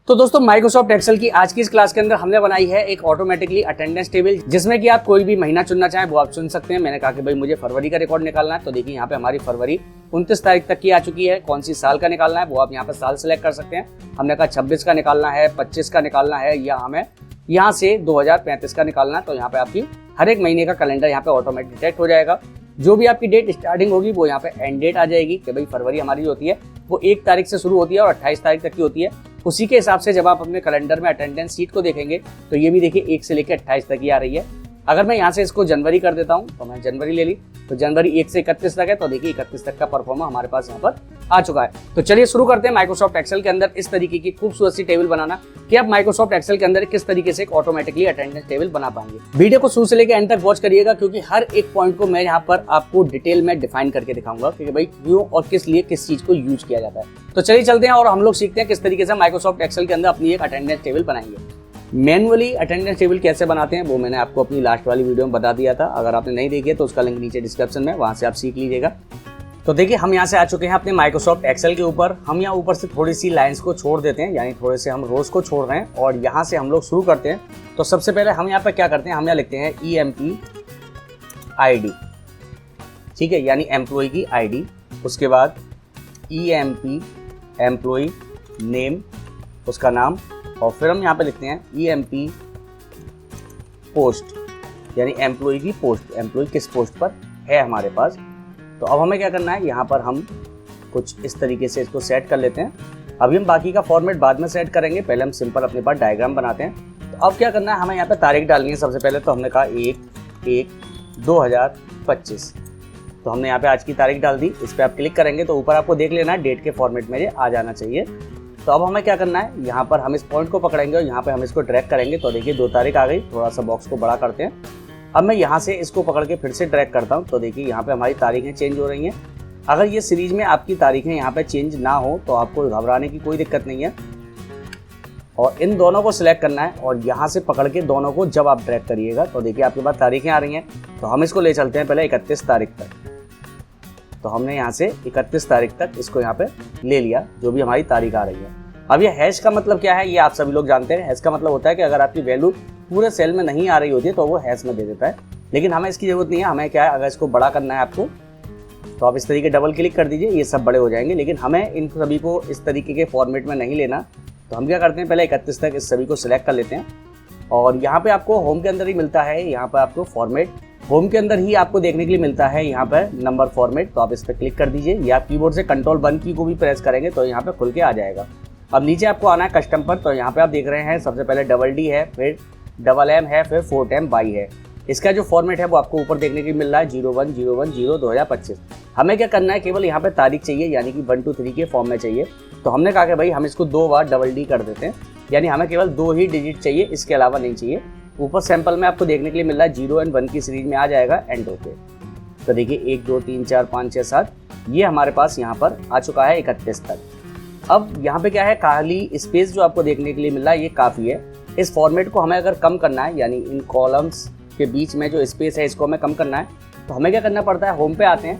तो दोस्तों Microsoft Excel की आज की इस क्लास के अंदर हमने बनाई है एक ऑटोमेटिकली अटेंडेंस टेबल, जिसमें कि आप कोई भी महीना चुनना चाहें वो आप चुन सकते हैं। मैंने कहा कि भाई मुझे फरवरी का रिकॉर्ड निकालना है, तो देखिए यहाँ पे हमारी फरवरी 29 तारीख तक की आ चुकी है। कौन सी साल का निकालना है वो आप यहाँ पे साल सेलेक्ट कर सकते हैं। हमने कहा 26 का निकालना है, 25 का निकालना है, या हमें यहाँ से 2035 का निकालना है। तो यहाँ पे आपकी हर एक महीने का कैलेंडर यहाँ पे ऑटोमेटिक डिटेक्ट हो जाएगा। जो भी आपकी डेट स्टार्टिंग होगी वो यहाँ पे एंड डेट आ जाएगी कि भाई फरवरी हमारी जो होती है वो 1 तारीख से शुरू होती है और 28 तारीख तक की होती है। उसी के हिसाब से जब आप अपने कैलेंडर में अटेंडेंस शीट को देखेंगे तो ये भी देखिए 1 से लेकर 28 तक ही आ रही है। अगर मैं यहाँ से इसको जनवरी कर देता हूँ तो मैं जनवरी ले ली, तो जनवरी 1 से 31 तक है, तो देखिए 31 तक का परफॉर्मा हमारे पास यहाँ पर आ चुका है। तो चलिए शुरू करते हैं माइक्रोसॉफ्ट एक्सेल के अंदर इस तरीके की खूबसूरत सी टेबल बनाना कि आप माइक्रोसॉफ्ट एक्सेल के अंदर किस तरीके से एक ऑटोमेटिकली अटेंडेंस टेबल बना पाएंगे। वीडियो को शुरू से लेकर एंड तक वॉच करिएगा, क्योंकि हर एक पॉइंट को मैं यहाँ पर आपको डिटेल में डिफाइन करके दिखाऊंगा कि भाई क्यों और किस लिए किस चीज को यूज किया जाता है। तो चलिए चलते हैं और हम लोग सीखते हैं किस तरीके से माइक्रोसॉफ्ट एक्सेल के अंदर अपनी एक अटेंडेंस टेबल बनाएंगे। मैनुअली अटेंडेंस टेबल कैसे बनाते हैं वो मैंने आपको अपनी लास्ट वाली वीडियो में बता दिया था। अगर आपने नहीं देखी है तो उसका लिंक नीचे डिस्क्रिप्शन में, वहां से आप सीख लीजिएगा। तो देखिए हम यहाँ से आ चुके हैं अपने माइक्रोसॉफ्ट एक्सेल के ऊपर। हम यहाँ ऊपर से थोड़ी सी लाइंस को छोड़ देते हैं, यानी थोड़े से हम रोज को छोड़ रहे हैं और यहाँ से हम लोग शुरू करते हैं। तो सबसे पहले हम यहाँ पर क्या करते हैं, हम यहाँ लिखते हैं EMP ID, ठीक है, यानी एम्प्लॉय की ID। उसके बाद EMP एम्प्लॉय नेम, उसका नाम, और फिर हम यहाँ पे लिखते हैं EMP पोस्ट, यानी एम्प्लॉय की पोस्ट, एम्प्लॉय किस पोस्ट पर है हमारे पास। तो अब हमें क्या करना है, यहाँ पर हम कुछ इस तरीके से इसको सेट कर लेते हैं। अभी हम बाकी का फॉर्मेट बाद में सेट करेंगे, पहले हम सिंपल अपने पास डायग्राम बनाते हैं। तो अब क्या करना है, हमें यहाँ पे तारीख डालनी है। सबसे पहले तो हमने कहा 1/1/2025, तो हमने यहाँ पे आज की तारीख डाल दी। इस पर आप क्लिक करेंगे तो ऊपर आपको देख लेना है डेट के फॉर्मेट में ये आ जाना चाहिए। तो अब हमें क्या करना है, यहाँ पर हम इस पॉइंट को पकड़ेंगे और यहाँ पे हम इसको ड्रैग करेंगे। तो देखिए 2 तारीख आ गई। थोड़ा सा बॉक्स को बड़ा करते हैं। अब मैं यहाँ से इसको पकड़ के फिर से ड्रैग करता हूँ, तो देखिए यहाँ पे हमारी तारीखें चेंज हो रही हैं। अगर ये सीरीज में आपकी तारीखें यहाँ पे चेंज ना हो तो आपको घबराने की कोई दिक्कत नहीं है, और इन दोनों को सिलेक्ट करना है और यहाँ से पकड़ के दोनों को जब आप ड्रैग करिएगा तो देखिए आपके पास तारीखें आ रही हैं। तो हम इसको ले चलते हैं पहले 31 तारीख तक। तो हमने यहाँ से 31 तारीख तक इसको यहाँ पे ले लिया, जो भी हमारी तारीख आ रही है। अब ये हैश का मतलब क्या है, ये आप सभी लोग जानते हैं। हैश का मतलब होता है कि अगर आपकी वैल्यू पूरे सेल में नहीं आ रही होती है तो वो हैश में दे देता है, लेकिन हमें इसकी जरूरत नहीं है। हमें क्या है, अगर इसको बड़ा करना है आपको तो आप इस तरीके डबल क्लिक कर दीजिए, ये सब बड़े हो जाएंगे। लेकिन हमें इन सभी को इस तरीके के फॉर्मेट में नहीं लेना, तो हम क्या करते हैं, पहले 31 तक इस सभी को सिलेक्ट कर लेते हैं। और यहाँ पे आपको होम के अंदर ही मिलता है, यहाँ पर आपको फॉर्मेट होम के अंदर ही आपको देखने के लिए मिलता है यहाँ पर नंबर फॉर्मेट। तो आप इस पर क्लिक कर दीजिए, या आप कीबोर्ड से Ctrl+1 की को भी प्रेस करेंगे तो यहाँ पे खुल के आ जाएगा। अब नीचे आपको आना है कस्टम पर। तो यहाँ पे आप देख रहे हैं सबसे पहले DD है, फिर MM है, फिर 410 है। इसका जो फॉर्मेट है वो आपको ऊपर देखने के लिए मिल रहा है 01/01/2025। हमें क्या करना है, केवल यहाँ पे तारीख चाहिए, यानी कि 1 2 3 के फॉर्म में चाहिए। तो हमने कहा कि भाई हम इसको 2 बार DD कर देते हैं, यानी हमें केवल 2 ही डिजिट चाहिए, इसके अलावा नहीं चाहिए। ऊपर सैंपल में आपको देखने के लिए मिल रहा है 0 और 1 की सीरीज में आ जाएगा एंड ओके। तो देखिए 1 2 3 4 5 6 7 ये हमारे पास यहाँ पर आ चुका है 31 तक। अब यहाँ पे क्या है, खाली स्पेस जो आपको देखने के लिए मिल रहा है ये काफ़ी है। इस फॉर्मेट को हमें अगर कम करना है, यानी इन कॉलम्स के बीच में जो स्पेस है इसको हमें कम करना है, तो हमें क्या करना पड़ता है, होम पे आते हैं,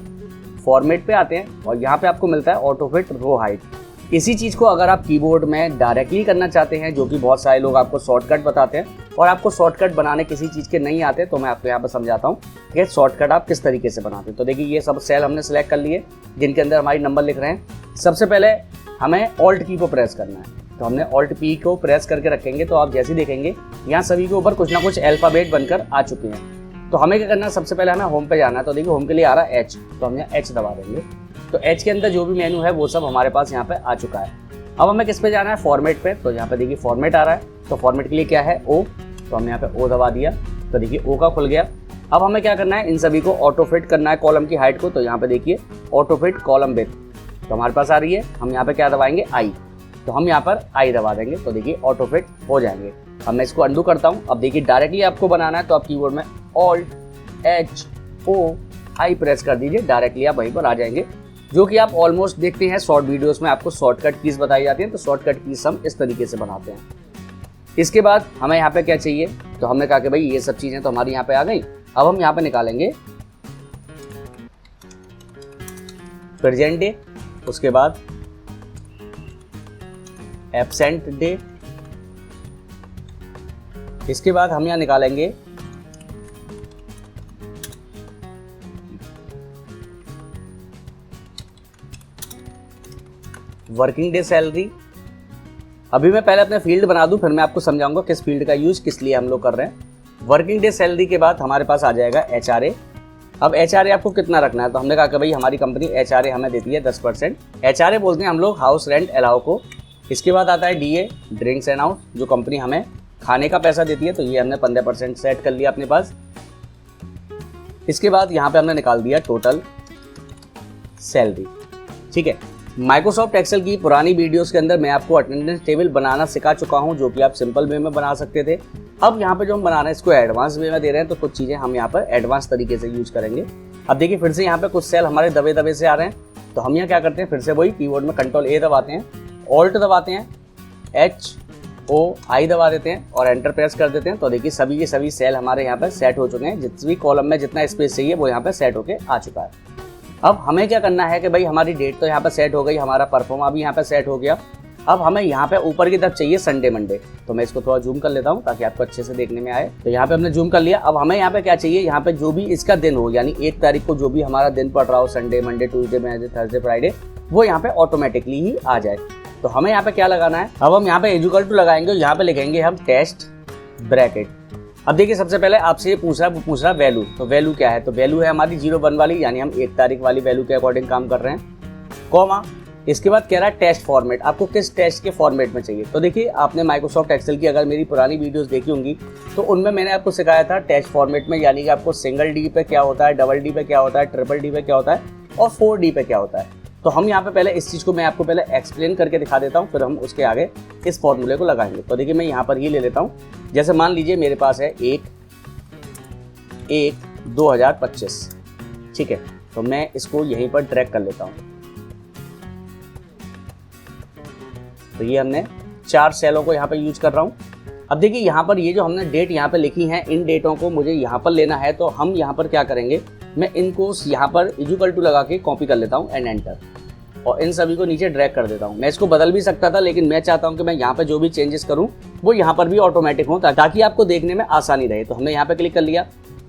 फॉर्मेट पे आते हैं, और यहाँ पे आपको मिलता है ऑटो फिट रो हाइट। इसी चीज़ को अगर आप कीबोर्ड में डायरेक्टली करना चाहते हैं, जो कि बहुत सारे लोग आपको शॉर्टकट बताते हैं, और आपको शॉर्टकट बनाने किसी चीज़ के नहीं आते, तो मैं आपको यहाँ पर समझाता हूँ कि शॉर्टकट आप किस तरीके से बनाते हैं। तो देखिए ये सब सेल हमने सेलेक्ट कर लिए जिनके अंदर हमारी नंबर लिख रहे हैं। सबसे पहले हमें ऑल्ट की को प्रेस करना है, तो हमने ऑल्ट P को प्रेस करके रखेंगे तो आप जैसे ही देखेंगे यहाँ सभी के ऊपर कुछ ना कुछ अल्फ़ाबेट बनकर आ चुके हैं। तो हमें क्या करना है, सबसे पहले हमें होम पे जाना है। तो देखिए होम के लिए आ रहा है H, तो हम यहाँ H दबा देंगे। तो H के अंदर जो भी मेनू है वो सब हमारे पास यहाँ पे आ चुका है। अब हमें किस पे जाना है, फॉर्मेट पे। तो यहाँ पे देखिए फॉर्मेट आ रहा है, तो फॉर्मेट के लिए क्या है O, तो हमने यहाँ पे O दबा दिया, तो देखिए O का खुल गया। अब हमें क्या करना है, इन सभी को ऑटो फिट करना है कॉलम की हाइट को। तो यहाँ पे देखिए ऑटो फिट कॉलम विड्थ, तो हमारे पास आ रही है। हम यहाँ पे क्या दबाएंगे, I, तो हम यहाँ पर I दबा देंगे, तो देखिए ऑटो फिट हो जाएंगे। अब मैं इसको अंडू करता हूँ। अब देखिए डायरेक्टली आपको बनाना है तो आप कीबोर्ड में Alt+H+O प्रेस कर दीजिए, डायरेक्टली आप वहीं पर आ जाएंगे, जो कि आप ऑलमोस्ट देखते हैं शॉर्ट वीडियोस में आपको शॉर्टकट कीज बताई जाती हैं। तो शॉर्टकट कीज हम इस तरीके से बनाते हैं। इसके बाद हमें यहाँ पे क्या चाहिए, तो हमने कहा कि भाई ये सब चीज़ें तो हमारी यहाँ पे आ गई। अब हम यहाँ पे निकालेंगे प्रेजेंट डे, उसके बाद एब्सेंट डे, इसके बाद हम यहाँ निकालेंगे वर्किंग डे सैलरी। अभी मैं पहले अपने फील्ड बना दूं, फिर मैं आपको समझाऊंगा किस फील्ड का यूज किस लिए हम लोग कर रहे हैं। वर्किंग डे सैलरी के बाद हमारे पास आ जाएगा HRA। अब HRA आपको कितना रखना है, तो हमने कहा कि भाई हमारी कंपनी HRA हमें देती है 10%। HRA बोलते हैं हम लोग हाउस रेंट अलाउ को। इसके बाद आता है DA, ड्रिंक्स एंड आउट, जो कंपनी हमें खाने का पैसा देती है, तो ये हमने 15% सेट कर लिया अपने पास। इसके बाद यहाँ पे हमने निकाल दिया टोटल सैलरी। ठीक है, माइक्रोसॉफ्ट एक्सेल की पुरानी वीडियोस के अंदर मैं आपको अटेंडेंस टेबल बनाना सिखा चुका हूं, जो कि आप सिंपल वे में बना सकते थे। अब यहाँ पे जो हम बना रहे हैं इसको एडवांस वे में दे रहे हैं, तो कुछ चीज़ें हम यहाँ पर एडवांस तरीके से यूज करेंगे। अब देखिए फिर से यहाँ पे कुछ सेल हमारे दबे दबे से आ रहे हैं, तो हम यहाँ क्या करते हैं, फिर से वही कीबोर्ड में Ctrl+A दबाते हैं, Alt दबाते हैं, HOI दबा देते हैं और एंटर प्रेस कर देते हैं। तो देखिए सभी के सभी सेल हमारे यहाँ पर सेट हो चुके हैं। जिस भी कॉलम में जितना स्पेस चाहिए वो यहाँ पर सेट होके आ चुका है। अब हमें क्या करना है कि भाई हमारी डेट तो यहाँ पर सेट हो गई, हमारा परफॉर्मा भी यहाँ पर सेट हो गया। अब हमें यहाँ पे ऊपर की तरफ चाहिए संडे मंडे, तो मैं इसको थोड़ा जूम कर लेता हूँ ताकि आपको अच्छे से देखने में आए। तो यहाँ पे हमने जूम कर लिया। अब हमें यहाँ पे क्या चाहिए, यहाँ पे जो भी इसका दिन हो, यानी 1 तारीख को जो भी हमारा दिन पड़ रहा हो, Sunday Monday Tuesday Wednesday Thursday Friday, वो यहाँ पे ऑटोमेटिकली ही आ जाए। तो हमें यहाँ पे क्या लगाना है, अब हम यहाँ पे इक्वल टू लगाएंगे, यहाँ पे लिखेंगे हम टेस्ट ब्रैकेट। अब देखिए सबसे पहले आपसे ये पूछ रहा वैल्यू, तो वैल्यू क्या है, तो वैल्यू है हमारी 01 वाली, यानी हम 1 तारीख वाली वैल्यू के अकॉर्डिंग काम कर रहे हैं, कॉमा। इसके बाद कह रहा है टेस्ट फॉर्मेट, आपको किस टेस्ट के फॉर्मेट में चाहिए। तो देखिए आपने माइक्रोसॉफ्ट एक्सेल की अगर मेरी पुरानी वीडियोस देखी होंगी तो उनमें मैंने आपको सिखाया था टेस्ट फॉर्मेट में, यानी कि आपको सिंगल डी पे क्या होता है, डबल डी पे क्या होता है, ट्रिपल डी पे क्या होता है और 4D पे क्या होता है। तो हम यहाँ पे पहले इस चीज़ को मैं आपको पहले एक्सप्लेन करके दिखा देता हूँ, फिर हम उसके आगे इस फॉर्मूले को लगाएंगे। तो देखिए मैं यहाँ पर ही ले लेता हूँ, जैसे मान लीजिए मेरे पास है 1/1/2025, ठीक है, तो मैं इसको यहीं पर ड्रैग कर लेता हूँ। तो ये हमने 4 सेलों को यहाँ पे यूज कर रहा हूँ। अब देखिए यहाँ पर ये जो हमने डेट यहाँ पे लिखी है, इन डेटों को मुझे यहाँ पर लेना है, तो हम यहाँ पर क्या करेंगे, मैं इनको यहाँ पर इक्वल टू लगा के कॉपी कर लेता हूँ एंड एंटर, और इन सभी को नीचे ड्रैग कर देता हूँ। मैं इसको बदल भी सकता था, लेकिन मैं चाहता हूँ कि मैं यहाँ पे जो भी चेंजेस करूँ वो यहाँ पर भी ऑटोमेटिक हो, ताकि आपको देखने में आसानी रहे। तो हमने यहाँ पे क्लिक कर लिया।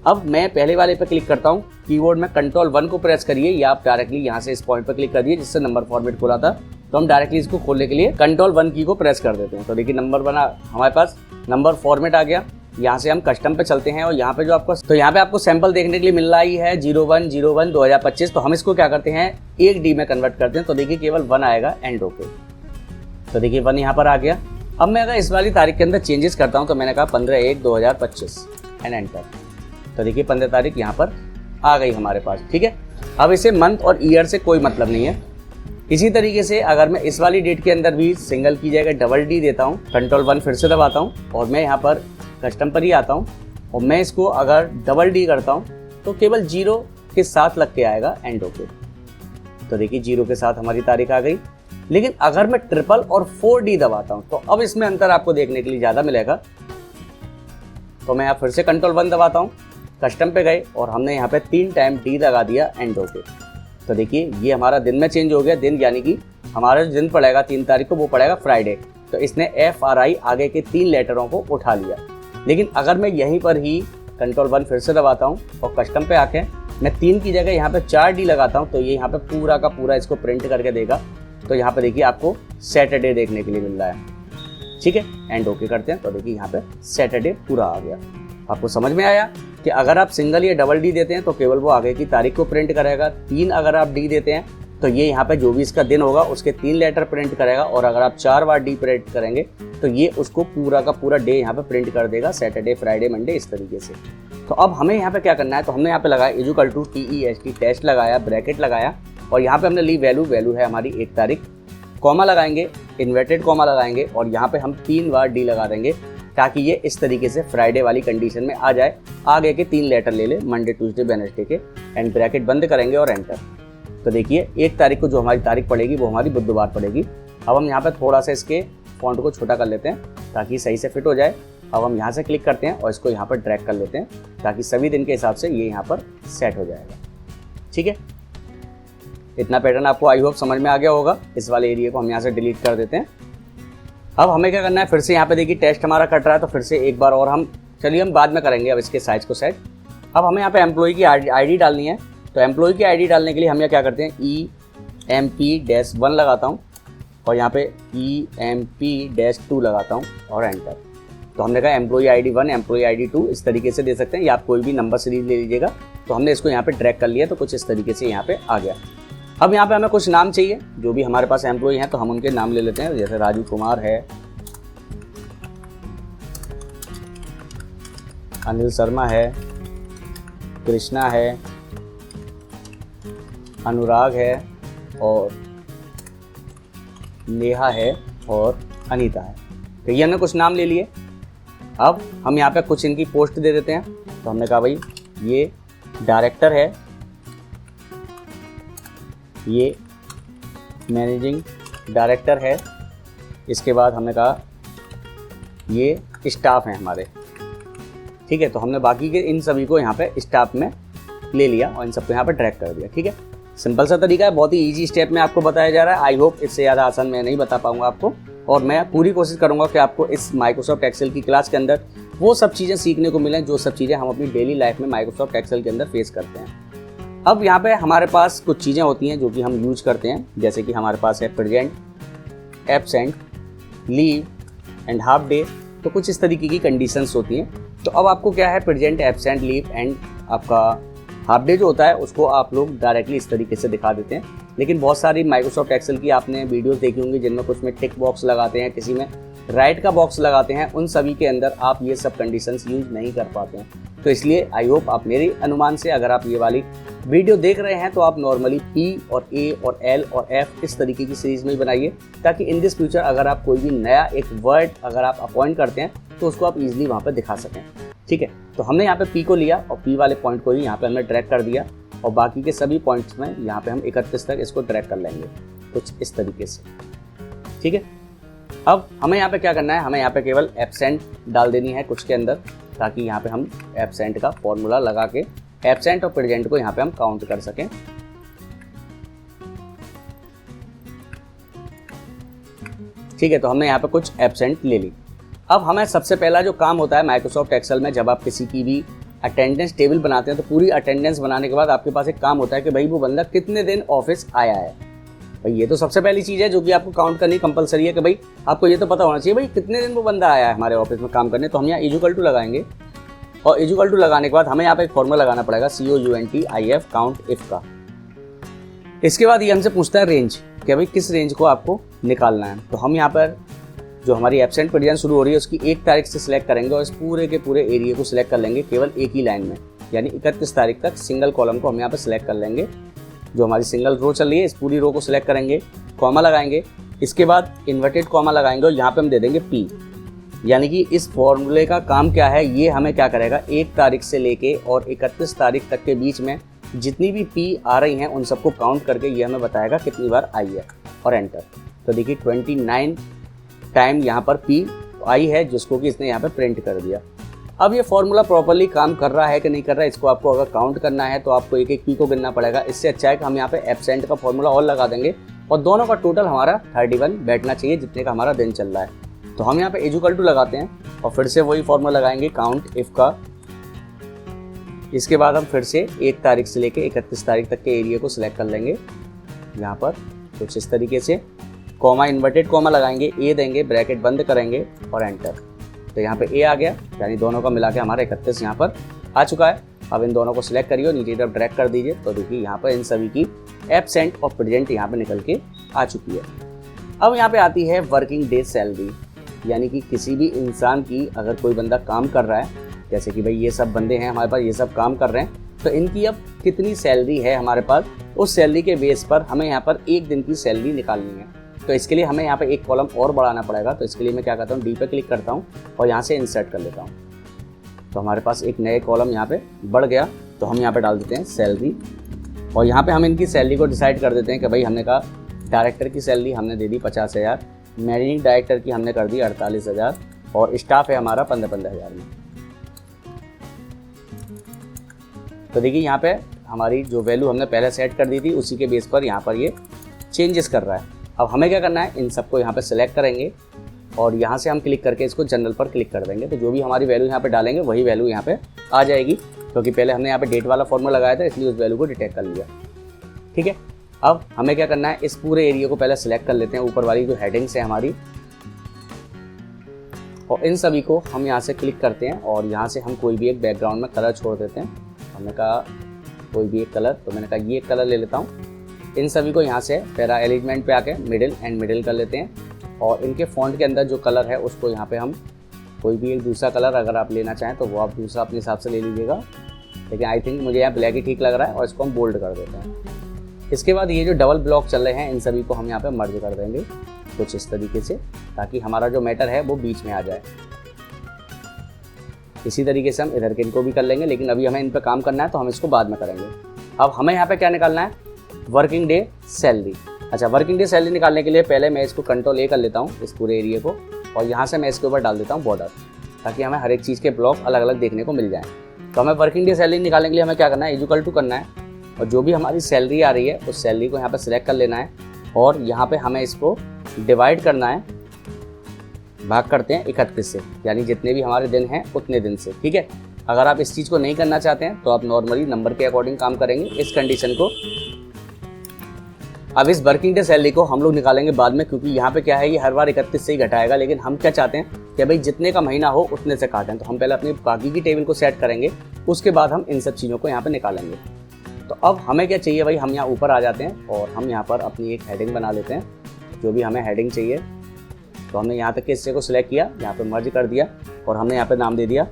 अब मैं पहले वाले पे क्लिक करता हूँ, कीबोर्ड में Ctrl+1 को प्रेस करिए, या आप डायरेक्टली यहाँ से इस पॉइंट पर क्लिक कर दिए जिससे नंबर फॉर्मेट खुला था, तो हम डायरेक्टली इसको खोलने के लिए Ctrl+1 की को प्रेस कर देते हैं। तो देखिए नंबर बना, हमारे पास नंबर फॉर्मेट आ गया। यहाँ से हम कस्टम पे चलते हैं और यहाँ पे जो आपको, तो यहाँ पे आपको सैंपल देखने के लिए मिल रहा ही है 01/01/2025। तो हम इसको क्या करते हैं, 1D में कन्वर्ट करते हैं। तो देखिए केवल 1 आएगा एंड ओके। तो देखिए 1 यहाँ पर आ गया। अब मैं अगर इस वाली तारीख के अंदर चेंजेस करता हूँ, तो मैंने कहा 15/1/2025 एंड एंटर। तो देखिए 15 तारीख यहाँ पर आ गई हमारे पास, ठीक है। अब इसे मंथ और ईयर से कोई मतलब नहीं है। इसी तरीके से अगर मैं इस वाली डेट के अंदर भी सिंगल की जगह डबल डी देता हूँ, Ctrl+1 फिर से दबाता हूँ और मैं यहाँ पर कस्टम पर ही आता हूँ, और मैं इसको अगर डबल डी करता हूँ तो केवल 0 के साथ लग के आएगा एंड ओके। तो देखिए 0 के साथ हमारी तारीख आ गई। लेकिन अगर मैं ट्रिपल और 4D दबाता हूँ तो अब इसमें अंतर आपको देखने के लिए ज़्यादा मिलेगा। तो मैं यहाँ फिर से Ctrl+1 दबाता हूँ, कस्टम पे गए और हमने यहाँ पे 3 टाइम D लगा दिया एंड ओके। तो देखिए ये हमारा दिन में चेंज हो गया। दिन यानी कि हमारा जो दिन पड़ेगा 3 तारीख को वो पड़ेगा फ्राइडे। तो इसने FRI आगे के 3 लेटरों को उठा लिया। लेकिन अगर मैं यहीं पर ही Ctrl+1 फिर से दबाता हूँ और कस्टम पे आके मैं 3 की जगह यहाँ पे 4D लगाता हूँ, तो ये यहाँ पे पूरा का पूरा इसको प्रिंट करके देगा। तो यहाँ पे देखिए आपको सैटरडे देखने के लिए मिल रहा है, ठीक है। एंड ओके करते हैं। तो देखिए यहाँ पे सैटरडे पूरा आ गया। आपको समझ में आया कि अगर आप सिंगल या डबल डी देते हैं तो केवल वो आगे की तारीख को प्रिंट करेगा। 3 अगर आप डी देते हैं तो ये यहाँ पे जो भी इसका दिन होगा उसके 3 लेटर प्रिंट करेगा, और अगर आप 4 बार डी प्रिंट करेंगे तो ये उसको पूरा का पूरा डे यहाँ पे प्रिंट कर देगा, सैटरडे फ्राइडे मंडे इस तरीके से। तो अब हमें यहाँ पे क्या करना है, तो हमने यहाँ पे लगाया इक्वल टू TEST टेस्ट लगाया, ब्रैकेट लगाया, और यहाँ पे हमने ली वैल्यू है हमारी 1 तारीख, कॉमा लगाएंगे, इन्वर्टेड कॉमा लगाएंगे, और यहाँ पे हम 3 बार डी लगा देंगे ताकि ये इस तरीके से फ्राइडे वाली कंडीशन में आ जाए। आगे के 3 लेटर ले ले, मंडे ट्यूसडे वेडनेसडे के, एंड ब्रैकेट बंद करेंगे और एंटर। तो देखिए 1 तारीख को जो हमारी तारीख पड़ेगी वो हमारी बुधवार पड़ेगी। अब हम यहाँ पे थोड़ा सा इसके फॉन्ट को छोटा कर लेते हैं ताकि सही से फिट हो जाए। अब हम यहाँ से क्लिक करते हैं और इसको यहाँ पर ड्रैग कर लेते हैं ताकि सभी दिन के हिसाब से ये यहाँ पर सेट हो जाएगा, ठीक है। इतना पैटर्न आपको आई होप समझ में आ गया होगा। इस वाले एरिया को हम यहाँ से डिलीट कर देते हैं। अब हमें क्या करना है, फिर से यहाँ पे देखिए टेस्ट हमारा कट रहा है, तो फिर से एक बार और हम बाद में करेंगे अब इसके साइज को सेट। अब हमें यहाँ पे एम्प्लॉय की आईडी डालनी है। तो एम्प्लॉय की आईडी डालने के लिए हम क्या करते हैं, EMP-1 लगाता हूँ और यहाँ पे EMP-2 लगाता हूँ और एंटर। तो हमने कहा एम्प्लॉय ID1, एम्प्लॉय ID2 इस तरीके से दे सकते हैं, या आप कोई भी नंबर सीरीज ले लीजिएगा। तो हमने इसको यहाँ पे ड्रैग कर लिया, तो कुछ इस तरीके से यहाँ पे आ गया। अब यहाँ पे हमें कुछ नाम चाहिए, जो भी हमारे पास एम्प्लॉय हैं तो हम उनके नाम ले लेते हैं। जैसे राजू कुमार है, अनिल शर्मा है, कृष्णा है, अनुराग है और नेहा है और अनीता है। तो ये हमने कुछ नाम ले लिए। अब हम यहाँ पे कुछ इनकी पोस्ट दे देते हैं। तो हमने कहा भाई ये डायरेक्टर है, ये मैनेजिंग डायरेक्टर है, इसके बाद हमने कहा ये स्टाफ हैं हमारे, ठीक है। तो हमने बाकी के इन सभी को यहाँ पे स्टाफ में ले लिया और इन सबको यहाँ पे ड्रैग कर दिया, ठीक है। सिंपल सा तरीका है, बहुत ही इजी स्टेप में आपको बताया जा रहा है। आई होप इससे ज़्यादा आसान मैं नहीं बता पाऊंगा आपको, और मैं पूरी कोशिश करूंगा कि आपको इस माइक्रोसॉफ्ट एक्सेल की क्लास के अंदर वो सब चीज़ें सीखने को मिलें जो सब चीज़ें हम अपनी डेली लाइफ में माइक्रोसॉफ्ट एक्सेल के अंदर फेस करते हैं। अब यहाँ पे हमारे पास कुछ चीज़ें होती हैं जो कि हम यूज करते हैं, जैसे कि हमारे पास है present, absent, leave and half day. तो कुछ इस तरीके की कंडीशंस होती हैं। तो अब आपको क्या है, प्रेजेंट, एब्सेंट, लीव एंड आपका हाफ डे जो होता है उसको आप लोग डायरेक्टली इस तरीके से दिखा देते हैं। लेकिन बहुत सारी माइक्रोसॉफ्ट एक्सेल की आपने वीडियोस देखी होंगी जिनमें कुछ में टिक बॉक्स लगाते हैं, किसी में राइट का बॉक्स लगाते हैं, उन सभी के अंदर आप ये सब कंडीशंस यूज नहीं कर पाते हैं। तो इसलिए आई होप आप मेरी अनुमान से अगर आप ये वाली वीडियो देख रहे हैं तो आप नॉर्मली P और A और L और F इस तरीके की सीरीज में ही बनाइए, ताकि इन दिस फ्यूचर अगर आप कोई भी नया एक वर्ड अगर आप अपॉइंट करते हैं तो उसको आप इजीली वहाँ पर दिखा सकें, ठीक है। तो हमने यहाँ पे P को लिया और P वाले पॉइंट को ही यहाँ पे हमने ड्रैग कर दिया, और बाकी के सभी पॉइंट्स में यहाँ पे हम 31 तक इसको ड्रैग कर लेंगे कुछ इस तरीके से, ठीक है। अब हमें यहाँ पे क्या करना है, हमें यहाँ पे केवल एब्सेंट डाल देनी है कुछ के अंदर, ताकि यहाँ पे हम एब्सेंट का फॉर्मूला लगा के एब्सेंट और प्रेजेंट को यहाँ पे हम काउंट कर सकें। ठीक है, तो हमने यहाँ पे कुछ एब्सेंट ले ली। अब हमें सबसे पहला जो काम होता है माइक्रोसॉफ्ट एक्सेल में, जब आप किसी की भी अटेंडेंस टेबल बनाते हैं तो पूरी अटेंडेंस बनाने के बाद आपके पास एक काम होता है कि भाई वो बंदा कितने दिन ऑफिस आया है। भाई ये तो सबसे पहली चीज़ है जो कि आपको काउंट करनी कंपलसरी है कि भाई आपको ये तो पता होना चाहिए भाई कितने दिन वो बंदा आया है हमारे ऑफिस में काम करने। तो हम यहाँ इक्वल टू लगाएंगे, और इक्वल टू लगाने के बाद हमें यहाँ पे एक फॉर्मूला लगाना पड़ेगा COUNTIF काउंट इफ का। इसके बाद ये हमसे पूछता है रेंज, कि भाई किस रेंज को आपको निकालना है। तो हम यहाँ पर जो हमारी एब्सेंट प्रेजेंट शुरू हो रही है उसकी 1 तारीख से सिलेक्ट करेंगे और इस पूरे के पूरे एरिया को सिलेक्ट कर लेंगे केवल एक ही लाइन में, यानी 31 तारीख तक सिंगल कॉलम को हम यहाँ पर सिलेक्ट कर लेंगे। जो हमारी सिंगल रो चल रही है इस पूरी रो को सिलेक्ट करेंगे, कॉमा लगाएंगे, इसके बाद इन्वर्टेड कॉमा लगाएंगे और यहाँ पे हम दे देंगे P। यानी कि इस फॉर्मूले का काम क्या है, ये हमें क्या करेगा 1 तारीख से लेके और 31 तारीख तक के बीच में जितनी भी P आ रही हैं उन सबको काउंट करके ये हमें बताएगा कितनी बार आई है, और एंटर। तो देखिए 29 टाइम यहाँ पर P आई है, जिसको कि इसने यहाँ पे प्रिंट कर दिया। अब ये फॉर्मूला प्रॉपर्ली काम कर रहा है कि नहीं कर रहा है, इसको आपको अगर काउंट करना है तो आपको एक एक P को गिनना पड़ेगा। इससे अच्छा है कि हम यहाँ पे एब्सेंट का फॉर्मूला और लगा देंगे और दोनों का टोटल हमारा 31 बैठना चाहिए जितने का हमारा दिन चल रहा है। तो हम यहाँ पे इक्वल टू लगाते हैं और फिर से वही फॉर्मूला लगाएंगे काउंट इफ का। इसके बाद हम फिर से 1 तारीख से लेके 31 तारीख तक के एरिया को सिलेक्ट कर लेंगे यहाँ पर कुछ इस तरीके से, कॉमा इन्वर्टेड कॉमा लगाएंगे, ए देंगे, ब्रैकेट बंद करेंगे और एंटर। तो यहाँ पे ए आ गया, यानी दोनों का मिला के हमारा 31 यहाँ पर आ चुका है। अब इन दोनों को सिलेक्ट करिए और नीचे तरफ ड्रैग कर दीजिए। तो देखिए यहाँ पर इन सभी की एब्सेंट और प्रेजेंट यहाँ पे निकल के आ चुकी है। अब यहाँ पे आती है वर्किंग डे सैलरी, यानी कि किसी भी इंसान की अगर कोई बंदा काम कर रहा है, जैसे कि भाई ये सब बंदे हैं हमारे पास, ये सब काम कर रहे हैं, तो इनकी अब कितनी सैलरी है हमारे पास, उस सैलरी के बेस पर हमें यहाँ पर एक दिन की सैलरी निकालनी है। तो इसके लिए हमें यहाँ पे एक कॉलम और बढ़ाना पड़ेगा। तो इसके लिए मैं क्या करता हूँ, डी पे क्लिक करता हूँ और यहाँ से इंसर्ट कर लेता हूँ। तो हमारे पास एक नए कॉलम यहाँ पे बढ़ गया। तो हम यहाँ पे डाल देते हैं सैलरी, और यहाँ पे हम इनकी सैलरी को डिसाइड कर देते हैं कि भाई हमने कहा डायरेक्टर की सैलरी हमने दे दी 50,000, मैनेजिंग डायरेक्टर की हमने कर दी 48,000, और स्टाफ है हमारा 15,000 में। तो देखिए यहाँ पे हमारी जो वैल्यू हमने पहले सेट कर दी थी उसी के बेस पर यहाँ पर ये चेंजेस कर रहा है। अब हमें क्या करना है, इन सबको यहाँ पे सिलेक्ट करेंगे और यहाँ से हम क्लिक करके इसको जनरल पर क्लिक कर देंगे। तो जो भी हमारी वैल्यू यहाँ पे डालेंगे वही वैल्यू यहाँ पे आ जाएगी, क्योंकि पहले हमने यहाँ पे डेट वाला फॉर्मूला लगाया था, इसलिए उस वैल्यू को डिटेक्ट कर लिया। ठीक है, अब हमें क्या करना है, इस पूरे एरिया को पहले सिलेक्ट कर लेते हैं, ऊपर वाली जो हेडिंग्स है हमारी, और इन सभी को हम यहाँ से क्लिक करते हैं और यहाँ से हम कोई भी एक बैकग्राउंड में कलर छोड़ देते हैं। हमने कहा कोई भी एक कलर, तो मैंने कहा ये कलर ले लेता हूँ। इन सभी को यहाँ से पैरा एलिमेंट पे आके मिडिल कर लेते हैं, और इनके फॉन्ट के अंदर जो कलर है उसको यहाँ पे हम कोई भी एक दूसरा कलर अगर आप लेना चाहें तो वो आप दूसरा अपने हिसाब से ले लीजिएगा, लेकिन आई थिंक मुझे यहाँ ब्लैक ही ठीक लग रहा है, और इसको हम बोल्ड कर देते हैं। इसके बाद ये जो डबल ब्लॉक चल रहे हैं इन सभी को हम यहाँ पे मर्ज कर देंगे कुछ इस तरीके से, ताकि हमारा जो मैटर है वो बीच में आ जाए। इसी तरीके से हम इधर के इनको भी कर लेंगे, लेकिन अभी हमें इन पर काम करना है तो हम इसको बाद में करेंगे। अब हमें यहाँ पे क्या निकालना है, वर्किंग डे सैलरी। अच्छा, वर्किंग डे सैलरी निकालने के लिए पहले मैं इसको कंट्रोल ए कर लेता हूँ इस पूरे एरिया को, और यहाँ से मैं इसके ऊपर डाल देता हूँ बॉर्डर, ताकि हमें हर एक चीज़ के ब्लॉक अलग अलग देखने को मिल जाएँ। तो हमें वर्किंग डे सैलरी निकालने के लिए हमें क्या करना है, इक्वल टू करना है, और जो भी हमारी सैलरी आ रही है उस सैलरी को यहाँ पर सिलेक्ट कर लेना है, और यहाँ पर हमें इसको डिवाइड करना है, भाग करते हैं 31 से, यानी जितने भी हमारे दिन हैं उतने दिन से। ठीक है, अगर आप इस चीज़ को नहीं करना चाहते हैं तो आप नॉर्मली नंबर के अकॉर्डिंग काम करेंगे इस कंडीशन को। अब इस वर्किंग डे सैलरी को हम लोग निकालेंगे बाद में, क्योंकि यहाँ पे क्या है, ये हर बार 31 से ही घटाएगा, लेकिन हम क्या चाहते हैं कि भाई जितने का महीना हो उतने से काटें। तो हम पहले अपनी बाकी की टेबल को सेट करेंगे, उसके बाद हम इन सब चीज़ों को यहाँ पे निकालेंगे। तो अब हमें क्या चाहिए भाई, हम यहाँ ऊपर आ जाते हैं और हम यहाँ पर अपनी एक हेडिंग बना लेते हैं, जो भी हमें हेडिंग चाहिए। तो हमने यहाँ तक के हिस्से को सिलेक्ट किया, यहाँ पे मर्ज कर दिया, और हमने यहाँ पे नाम दे दिया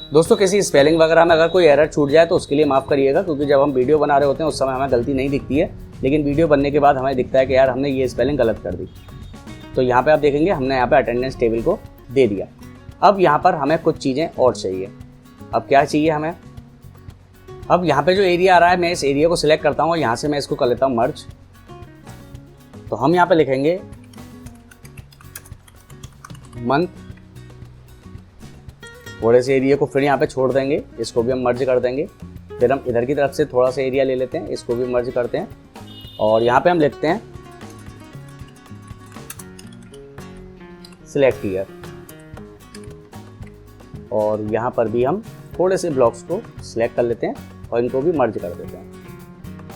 दोस्तों। किसी स्पेलिंग वगैरह में अगर कोई एरर छूट जाए तो उसके लिए माफ़ करिएगा, क्योंकि जब हम वीडियो बना रहे होते हैं उस समय हमें गलती नहीं दिखती है, लेकिन वीडियो बनने के बाद हमें दिखता है कि यार हमने ये स्पेलिंग गलत कर दी। तो यहाँ पे आप देखेंगे हमने यहाँ पे अटेंडेंस टेबल को दे दिया। अब यहाँ पर हमें कुछ चीज़ें और चाहिए। अब क्या चाहिए हमें, अब यहाँ पे जो एरिया आ रहा है मैं इस एरिया को सिलेक्ट करता हूँ और यहाँ से मैं इसको कर लेता हूँ मर्ज। तो हम यहाँ पे लिखेंगे मंथ, थोड़े से एरिया को फिर यहाँ पे छोड़ देंगे, इसको भी हम मर्ज कर देंगे। फिर हम इधर की तरफ से थोड़ा सा एरिया ले लेते हैं, इसको भी मर्ज करते हैं, और यहाँ पे हम लिखते हैं सिलेक्ट ईयर, और यहाँ पर भी हम थोड़े से ब्लॉक्स को सिलेक्ट कर लेते हैं और इनको भी मर्ज कर देते हैं।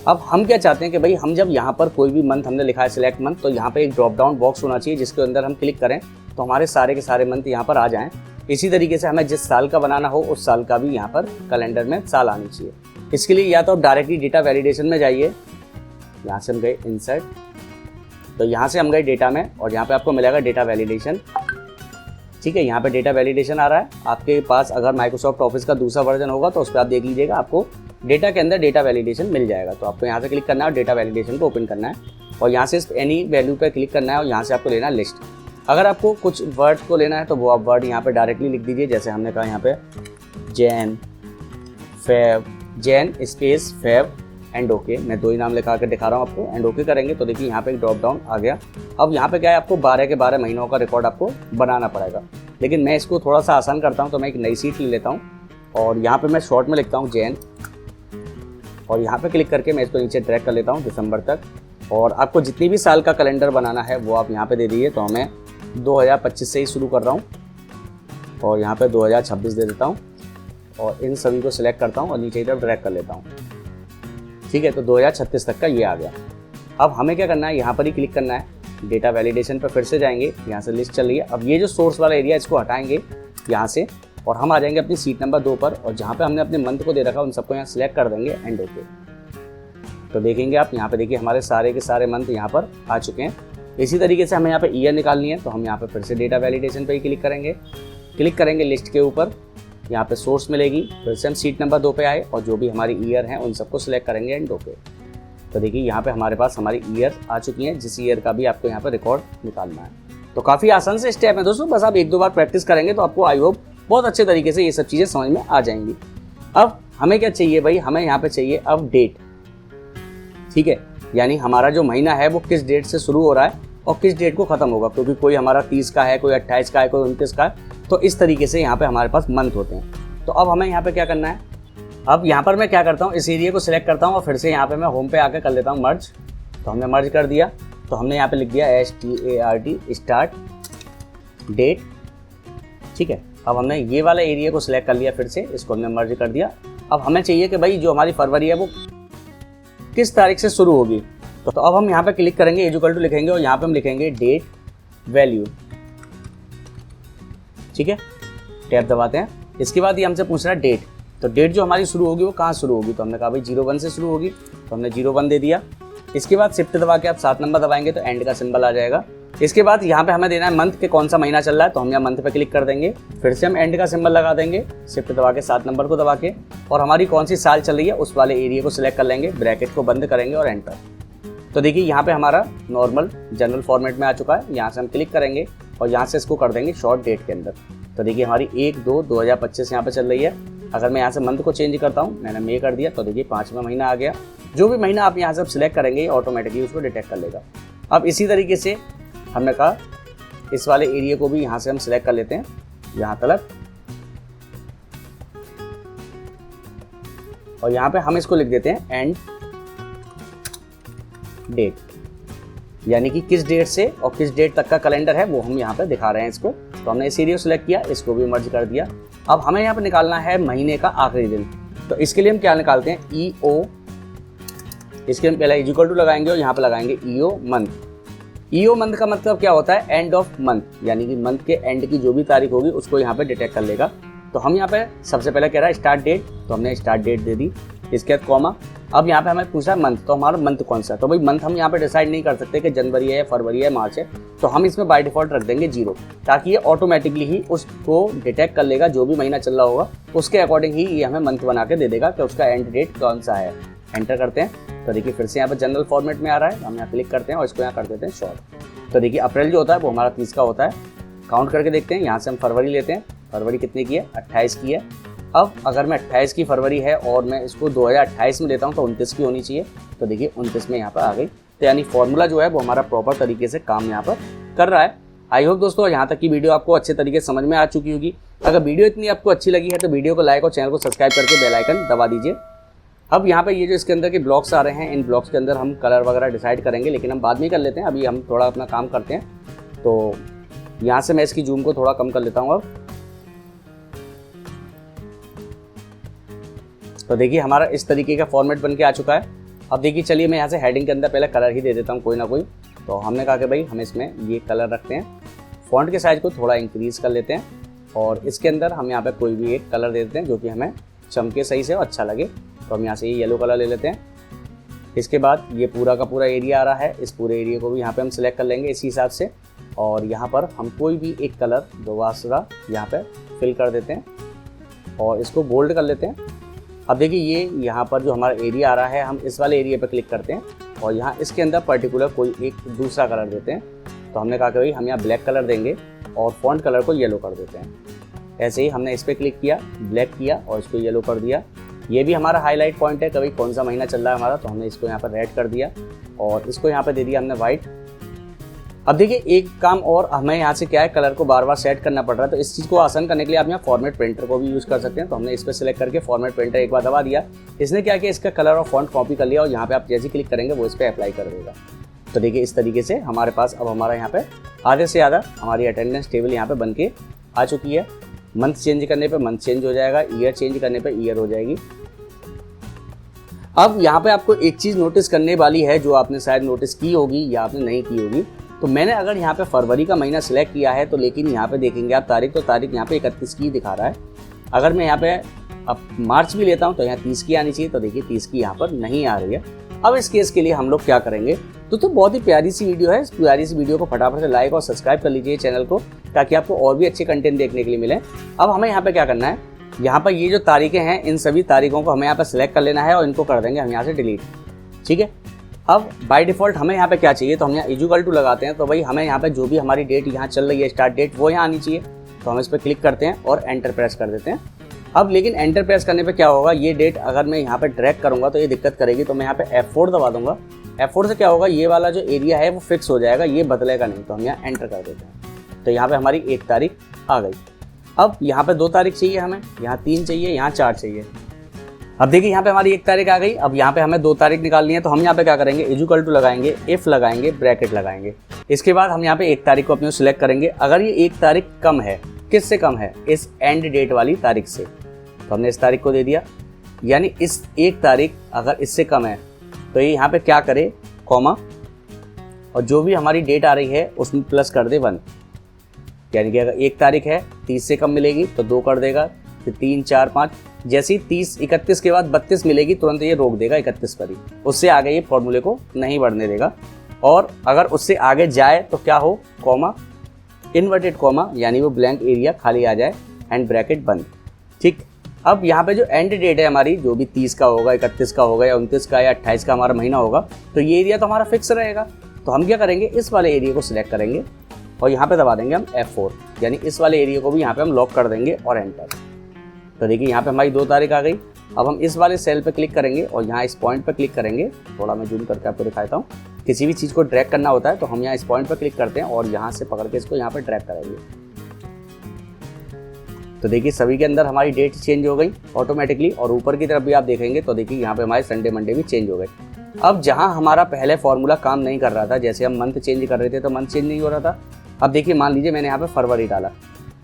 अब हम क्या चाहते हैं कि भाई हम जब यहाँ पर कोई भी मंथ हमने लिखा है सिलेक्ट मंथ, तो यहाँ पे एक ड्रॉप डाउन बॉक्स होना चाहिए जिसके अंदर हम क्लिक करें तो हमारे सारे के सारे मंथ यहाँ पर आ जाएं। इसी तरीके से हमें जिस साल का बनाना हो उस साल का भी यहाँ पर कैलेंडर में साल आनी चाहिए। इसके लिए या तो आप डायरेक्टली डेटा वैलिडेशन में जाइए, यहाँ से हम गए इंसर्ट, तो यहाँ से हम गए डेटा में, और यहाँ पे आपको मिलेगा डेटा वैलिडेशन। ठीक है, यहाँ पे डेटा वैलिडेशन आ रहा है। आपके पास अगर माइक्रोसॉफ्ट ऑफिस का दूसरा वर्जन होगा तो उस पर आप देख लीजिएगा, आपको डेटा के अंदर डेटा वैलिडेशन मिल जाएगा। तो आपको यहाँ से क्लिक करना है और डेटा वैलिडेशन को ओपन करना है, और यहाँ से एनी वैल्यू पर क्लिक करना है, और यहाँ से आपको लेना है लिस्ट। अगर आपको कुछ वर्ड को लेना है तो वो आप वर्ड यहाँ पे डायरेक्टली लिख दीजिए, जैसे हमने कहा यहाँ पे Jan Feb, Jain space Feb and okay. मैं 2 ही नाम लिखा कर दिखा रहा हूँ आपको। एंड ओके करेंगे तो देखिए यहाँ पे एक ड्रॉप डाउन आ गया। अब यहाँ पे क्या है, आपको 12 के 12 महीनों का रिकॉर्ड आपको बनाना पड़ेगा, लेकिन मैं इसको थोड़ा सा आसान करता हूँ, तो मैं एक नई सीट ले लेता हूँ और यहाँ पे मैं शॉर्ट में लिखता हूँ जैन, और यहाँ पे क्लिक करके मैं इसको नीचे ड्रैग कर लेता हूँ दिसंबर तक। और आपको जितनी भी साल का कैलेंडर बनाना है वो आप यहाँ पे दे दीजिए। तो मैं 2025 से ही शुरू कर रहा हूँ, और यहाँ पे 2026 दे देता हूँ, और इन सभी को सिलेक्ट करता हूँ और नीचे की तरफ ड्रैग कर लेता हूँ। ठीक है, तो 2036 तक का ये आ गया। अब हमें क्या करना है, यहाँ पर ही क्लिक करना है, डेटा वैलिडेशन पर फिर से जाएंगे, यहाँ से लिस्ट चल रही है। अब ये जो सोर्स वाला एरिया इसको हटाएंगे यहाँ से, और हम आ जाएंगे अपनी सीट नंबर 2 पर, और जहाँ पे हमने अपने मंथ को दे रखा उन सबको यहाँ सिलेक्ट कर देंगे एंड ओके। तो देखेंगे आप यहाँ पे, देखिए हमारे सारे के सारे मंथ यहाँ पर आ चुके हैं। इसी तरीके से हमें यहाँ पे ईयर निकालनी है, तो हम यहाँ पे फिर से डेटा वैलिडेशन पे ही क्लिक करेंगे लिस्ट के ऊपर, यहाँ पे सोर्स मिलेगी, फिर से हम सीट नंबर 2 पे आए और जो भी हमारी ईयर हैं उन सबको सिलेक्ट करेंगे एंड ओके। तो देखिए यहाँ पे हमारे पास हमारी ईयर आ चुकी हैं, जिस ईयर का भी आपको यहाँ पे रिकॉर्ड निकालना है। तो काफ़ी आसान से स्टेप है दोस्तों, बस आप 1-2 बार प्रैक्टिस करेंगे तो आपको आई होप बहुत अच्छे तरीके से ये सब चीज़ें समझ में आ जाएंगी। अब हमें क्या चाहिए भाई, हमें यहाँ पे चाहिए अब डेट। ठीक है, यानी हमारा जो महीना है वो किस डेट से शुरू हो रहा है और किस डेट को ख़त्म होगा, क्योंकि कोई हमारा 30 का है, कोई 28 का है, कोई 29 का है। तो इस तरीके से यहाँ पे हमारे पास मंथ होते हैं। तो अब हमें यहाँ पे क्या करना है, अब यहाँ पर मैं क्या करता हूँ, इस एरिया को सिलेक्ट करता हूँ और फिर से यहाँ पे मैं होम पे आके कर लेता हूँ मर्ज। तो हमने मर्ज कर दिया, तो हमने यहाँ पे लिख दिया START स्टार्ट डेट। ठीक है, अब हमने ये वाला एरिया को सिलेक्ट कर लिया, फिर से इसको हमने मर्ज कर दिया। अब हमें चाहिए कि भाई जो हमारी फरवरी है वो किस तारीख से शुरू होगी। तो अब हम यहाँ पे क्लिक करेंगे, इक्वल टू लिखेंगे और यहाँ पे हम लिखेंगे डेट वैल्यू। ठीक है, टैब दबाते हैं। इसके बाद ये हमसे पूछ रहा है डेट, तो डेट जो हमारी शुरू होगी वो कहाँ शुरू होगी, तो हमने कहा भाई 01 से शुरू होगी, तो हमने 01 दे दिया। इसके बाद शिफ्ट दबा के आप 7 नंबर दबाएंगे तो एंड का सिंबल आ जाएगा। इसके बाद यहाँ पे हमें देना है मंथ के कौन सा महीना चल रहा है, तो हम यहाँ मंथ पे क्लिक कर देंगे, फिर से हम एंड का सिंबल लगा देंगे, शिफ्ट दबा के 7 नंबर को दबा के, और हमारी कौन सी साल चल रही है उस वाले एरिया को सिलेक्ट कर लेंगे, ब्रैकेट को बंद करेंगे और एंटर। तो देखिए यहाँ पे हमारा नॉर्मल जनरल फॉर्मेट में आ चुका है। यहाँ से हम क्लिक करेंगे और यहाँ से इसको कर देंगे शॉर्ट डेट के अंदर। तो देखिए हमारी 1/2/2025 यहाँ पे चल रही है। अगर मैं यहाँ से मंथ को चेंज करता हूँ, मैंने मई कर दिया, तो देखिए 5वां महीना आ गया। जो भी महीना आप यहाँ से सिलेक्ट करेंगे ये ऑटोमेटिकली उसको डिटेक्ट कर लेगा। अब इसी तरीके से हमने कहा इस वाले एरिया को भी यहाँ से हम सिलेक्ट कर लेते हैं यहाँ तक, और यहाँ पे हम इसको लिख देते हैं एंड डेट, यानी कि किस डेट से और किस डेट तक का कैलेंडर है वो हम यहाँ पे दिखा रहे हैं इसको। तो हमने इस एरिया को सिलेक्ट किया, इसको भी मर्ज कर दिया। अब हमें यहाँ पे निकालना है महीने का आखिरी दिन। तो इसके लिए हम क्या निकालते हैं, EO। इसके हम पहले इक्वल टू लगाएंगे और यहाँ पे लगाएंगे EO मंथ। EO मंथ का मतलब क्या होता है, एंड ऑफ मंथ, यानी कि मंथ के एंड की जो भी तारीख होगी उसको यहाँ पे डिटेक्ट कर लेगा। तो हम यहाँ पे सबसे पहले कह रहा है स्टार्ट डेट, तो हमने स्टार्ट डेट दे दी। इसके बाद कॉमा, अब यहाँ पे हमें पूछा मंथ, तो हमारा मंथ कौन सा है, तो भाई मंथ हम यहाँ पे डिसाइड नहीं कर सकते कि जनवरी है या फरवरी है मार्च है, तो हम इसमें बाय डिफॉल्ट रख देंगे 0, ताकि ये ऑटोमेटिकली ही उसको डिटेक्ट कर लेगा। जो भी महीना चल रहा होगा उसके अकॉर्डिंग ही ये हमें मंथ बना के दे देगा कि उसका एंड डेट कौन सा है। एंटर करते हैं, तो देखिए फिर से यहाँ पे जनरल फॉर्मेट में आ रहा है। हम यहाँ क्लिक करते हैं और इसको यहाँ कर देते हैं शॉर्ट। तो देखिए अप्रैल जो होता है वो हमारा 30 का होता है। काउंट करके देखते हैं, यहाँ से हम फरवरी लेते हैं। फरवरी कितने की है, 28 की है। अब अगर मैं 28 की फरवरी है और मैं इसको 2028 में लेता हूँ तो 29 की होनी चाहिए। तो देखिए 29 में यहाँ पर आ गई। तो यानी फॉर्मूला जो है वो हमारा प्रॉपर तरीके से काम यहाँ पर कर रहा है। आई होप दोस्तों यहाँ तक की वीडियो आपको अच्छे तरीके से समझ में आ चुकी होगी। अगर वीडियो इतनी आपको अच्छी लगी है तो वीडियो को लाइक और चैनल को सब्सक्राइब करके बेल आइकन दबा दीजिए। अब यहाँ पे ये जो इसके अंदर के ब्लॉक्स आ रहे हैं, इन ब्लॉक्स के अंदर हम कलर वगैरह डिसाइड करेंगे, लेकिन हम बाद में कर लेते हैं। अभी हम थोड़ा अपना काम करते हैं। तो यहाँ से मैं इसकी जूम को थोड़ा कम कर लेता हूँ अब। तो देखिए हमारा इस तरीके का फॉर्मेट बन के आ चुका है। अब देखिए चलिए मैं यहाँ से हेडिंग के अंदर पहले कलर ही दे देता हूँ कोई ना कोई। तो हमने कहा कि भाई हम इसमें ये कलर रखते हैं। फॉन्ट के साइज को थोड़ा इंक्रीज कर लेते हैं और इसके अंदर हम यहाँ पे कोई भी एक कलर दे देते हैं जो कि हमें चमके सही से और अच्छा लगे। तो हम यहाँ से ये येलो कलर ले लेते हैं। इसके बाद ये पूरा का पूरा एरिया आ रहा है, इस पूरे एरिया को भी यहाँ पे हम सिलेक्ट कर लेंगे इसी हिसाब से। और यहाँ पर हम कोई भी एक कलर दोबारा यहाँ पे फिल कर देते हैं और इसको बोल्ड कर लेते हैं। अब देखिए ये यहाँ पर जो हमारा एरिया आ रहा है, हम इस वाले एरिया पर क्लिक करते हैं और यहाँ इसके अंदर पर्टिकुलर कोई एक दूसरा कलर देते हैं। तो हमने कहा कि भाई हम यहाँ ब्लैक कलर देंगे और फॉन्ट कलर को येलो कर देते हैं। ऐसे ही हमने इस पर क्लिक किया, ब्लैक किया और इसको येलो कर दिया। ये भी हमारा हाईलाइट पॉइंट है, कभी कौन सा महीना चल रहा है हमारा, तो हमने इसको यहाँ पर रेड कर दिया और इसको यहाँ पर दे दिया हमने वाइट। अब देखिए एक काम और, हमें यहाँ से क्या है कलर को बार बार सेट करना पड़ रहा है। तो इस चीज़ को आसान करने के लिए आप यहाँ फॉर्मेट प्रिंटर को भी यूज़ कर सकते हैं। तो हमने इस पर सिलेक्ट करके फॉर्मेट प्रिंटर एक बार दबा दिया। इसने क्या किया, इसका कलर और फॉन्ट कॉपी कर लिया और यहाँ पे आप जैसे क्लिक करेंगे वो इस पर अप्लाई कर देगा। तो देखिए इस तरीके से हमारे पास अब हमारा यहाँ पे आधे से ज़्यादा हमारी अटेंडेंस टेबल यहाँ पे बन के आ चुकी है। मंथ चेंज करने पे मंथ चेंज हो जाएगा, ईयर चेंज करने पे ईयर हो जाएगी। अब यहाँ पे आपको एक चीज़ नोटिस करने वाली है जो आपने शायद नोटिस की होगी या आपने नहीं की होगी। तो मैंने अगर यहाँ पे फरवरी का महीना सिलेक्ट किया है तो लेकिन यहाँ पे देखेंगे आप तारीख, तो तारीख यहाँ पे 31 की दिखा रहा है। अगर मैं यहाँ पे अब मार्च भी लेता हूँ तो यहाँ 30 की आनी चाहिए, तो देखिए 30 की यहाँ पर नहीं आ रही है। अब इस केस के लिए हम लोग क्या करेंगे, तो बहुत ही प्यारी सी वीडियो है। इस प्यारी सी वीडियो को फटाफट से लाइक और सब्सक्राइब कर लीजिए चैनल को, ताकि आपको और भी अच्छे कंटेंट देखने के लिए मिले। अब हमें यहाँ पे क्या करना है, यहाँ पर ये जो तारीखें हैं इन सभी तारीखों को हमें यहाँ पर सिलेक्ट कर लेना है और इनको कर देंगे हम यहाँ से डिलीट। ठीक है, अब बाय डिफ़ॉल्ट हमें यहाँ पे क्या चाहिए, तो हम यहाँ इक्वल टू लगाते हैं। तो भाई हमें यहाँ पे जो भी हमारी डेट यहाँ चल रही है स्टार्ट डेट वो यहाँ आनी चाहिए। तो हम इस पर क्लिक करते हैं और एंटर प्रेस कर देते हैं। अब लेकिन एंटर प्रेस करने पे क्या होगा, ये डेट अगर मैं यहाँ पे ड्रैग करूँगा तो ये दिक्कत करेगी। तो मैं यहाँ पे F4 दबा दूंगा। F4 से क्या होगा, ये वाला जो एरिया है वो फिक्स हो जाएगा, ये बदलेगा नहीं। तो हम यहाँ एंटर कर देते हैं। तो यहाँ पे हमारी 1 तारीख आ गई। अब यहाँ पे 2 तारीख चाहिए हमें, यहाँ 3 चाहिए, यहाँ 4 चाहिए। अब देखिए यहाँ पे हमारी 1 तारीख आ गई। अब यहाँ पे हमें 2 तारीख निकालनी है, तो हम यहाँ पे क्या करेंगे, इक्वल टू लगाएंगे, इफ लगाएंगे, ब्रैकेट लगाएंगे। इसके बाद हम यहाँ पे 1 तारीख को अपने सिलेक्ट करेंगे। अगर ये 1 तारीख कम है, किससे कम है, इस एंड डेट वाली तारीख से, तो हमने इस तारीख को दे दिया। यानी इस 1 तारीख अगर इससे कम है तो ये यहाँ पे क्या करे, कॉमा, और जो भी हमारी डेट आ रही है उसमें प्लस कर दे 1। यानी कि अगर 1 तारीख है 30 से कम मिलेगी तो 2 कर देगा, फिर 3, 4, 5, जैसी 30, 31 के बाद 32 मिलेगी तुरंत ये रोक देगा 31 पर ही, उससे आगे ये फॉर्मूले को नहीं बढ़ने देगा। और अगर उससे आगे जाए तो क्या हो, कॉमा, इन्वर्टेड कॉमा, यानी वो ब्लैंक एरिया खाली आ जाए एंड ब्रैकेट बंद। ठीक, अब यहाँ पे जो एंड डेट है हमारी, जो भी 30 का होगा, 31 का होगा, या 29 का या 28 का हमारा महीना होगा, तो ये एरिया तो हमारा फिक्स रहेगा। तो हम क्या करेंगे, इस वाले एरिया को सिलेक्ट करेंगे और यहाँ पे दबा देंगे हम F4, यानी इस वाले एरिया को भी यहाँ पे हम लॉक कर देंगे और एंटर। तो देखिए यहाँ पे हमारी 2 तारीख आ गई। अब हम इस वाले सेल पे क्लिक करेंगे और यहाँ इस पॉइंट पे क्लिक करेंगे। थोड़ा मैं जूम करके आपको दिखाता हूँ। किसी भी चीज़ को ड्रैग करना होता है तो हम यहाँ इस पॉइंट पे क्लिक करते हैं और यहाँ से पकड़ के इसको यहाँ पे ड्रैग करेंगे। तो देखिए सभी के अंदर हमारी डेट चेंज हो गई ऑटोमेटिकली, और ऊपर की तरफ भी आप देखेंगे तो देखिए यहाँ पे हमारे संडे मंडे भी चेंज हो गए। अब जहाँ हमारा पहले फॉर्मूला काम नहीं कर रहा था, जैसे हम मंथ चेंज कर रहे थे तो मंथ चेंज नहीं हो रहा था। अब देखिए मान लीजिए मैंने यहाँ पे फरवरी डाला,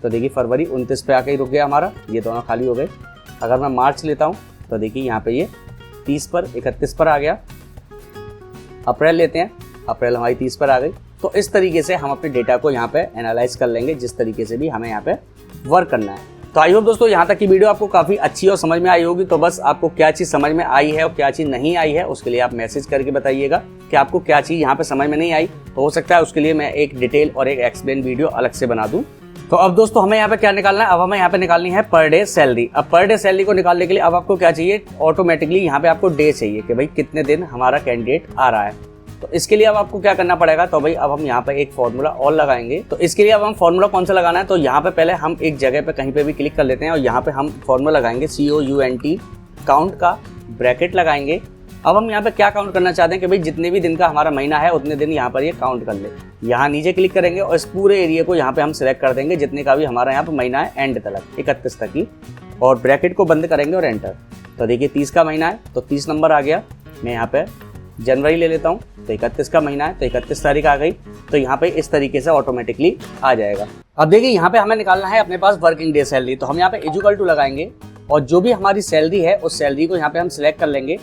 तो देखिए फरवरी 29 पे आके ही रुक गया हमारा, ये दोनों खाली हो गए। अगर मैं मार्च लेता हूँ तो देखिए यहाँ पे ये 30 पर 31 पर आ गया। अप्रैल लेते हैं, अप्रैल हमारी 30 पर आ गई। तो इस तरीके से हम अपने डेटा को यहाँ पे एनालाइज कर लेंगे, जिस तरीके से भी हमें यहाँ पे वर्क करना है। तो आई होप दोस्तों यहाँ तक की वीडियो आपको काफ़ी अच्छी और समझ में आई होगी। तो बस आपको क्या चीज़ समझ में आई है और क्या चीज़ नहीं आई है उसके लिए आप मैसेज करके बताइएगा कि आपको क्या चीज़ यहाँ पे समझ में नहीं आई। तो हो सकता है उसके लिए मैं एक डिटेल और एक एक्सप्लेन वीडियो अलग से बना दूँ। तो अब दोस्तों हमें यहाँ पे क्या निकालना है, अब हमें यहाँ पे निकालनी है पर डे सैलरी। अब पर डे सैलरी को निकालने के लिए अब आपको क्या चाहिए, ऑटोमेटिकली यहाँ पे आपको डे चाहिए कि भाई कितने दिन हमारा कैंडिडेट आ रहा है। तो इसके लिए अब आपको क्या करना पड़ेगा, तो भाई अब हम यहाँ पे एक फॉर्मूला और लगाएंगे। तो इसके लिए अब हम फॉर्मूला कौन सा लगाना है, तो यहाँ पे पहले हम एक जगह पे कहीं पे भी क्लिक कर लेते हैं और यहाँ पे हम फॉर्मूला लगाएंगे COUNT, काउंट का ब्रैकेट लगाएंगे। अब हम यहाँ पे क्या काउंट करना चाहते हैं कि भाई जितने भी दिन का हमारा महीना है उतने दिन यहाँ पर ये काउंट कर ले। यहाँ नीचे क्लिक करेंगे और इस पूरे एरिया को यहाँ पे हम सिलेक्ट कर देंगे, जितने का भी हमारा यहाँ पे महीना है एंड तक 31 तक ही, और ब्रैकेट को बंद करेंगे और एंटर। तो देखिए 30 का महीना है तो 30 नंबर आ गया। मैं यहाँ पे जनवरी ले लेता हूँ तो 31 का महीना है तो 31 तारीख आ गई। तो यहाँ पे इस तरीके से ऑटोमेटिकली आ जाएगा। अब देखिए यहाँ पे हमें निकालना है अपने पास वर्किंग डे सैलरी। तो हम यहाँ पे इक्वल टू लगाएंगे और जो भी हमारी सैलरी है उस सैलरी को यहाँ पे हम सिलेक्ट कर लेंगे।